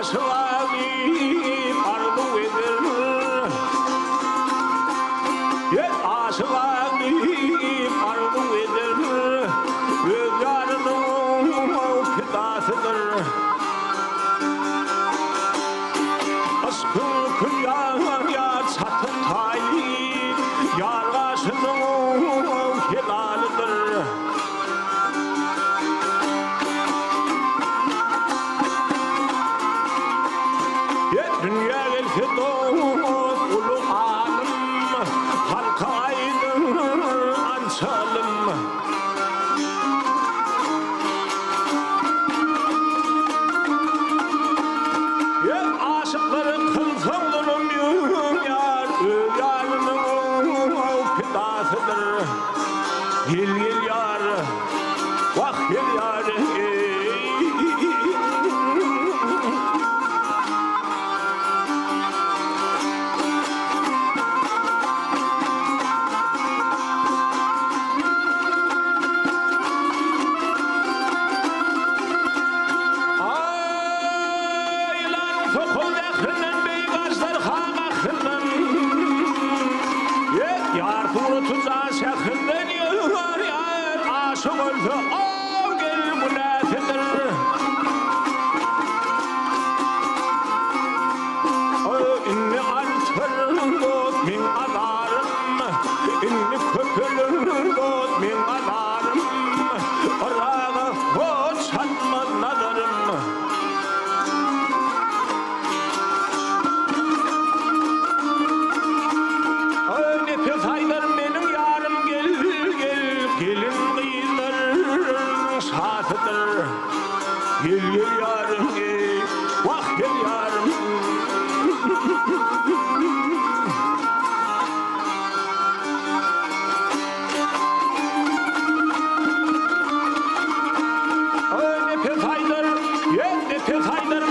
aşığani ardu edir. Aşığani ardu edir. Öz yarının fidasıdır. Aşkın kıyaya çatın tayin yarlaşının helalıdır. Dünya gelse dost ulu hanım, halka aydın ançalım. Aşıkları kılsınlarım yar, yarının fidasıdır. Gel gel yar, vah gel yar, gel gel yarım, vah gel yarım. Nefes aydır, nefes aydır.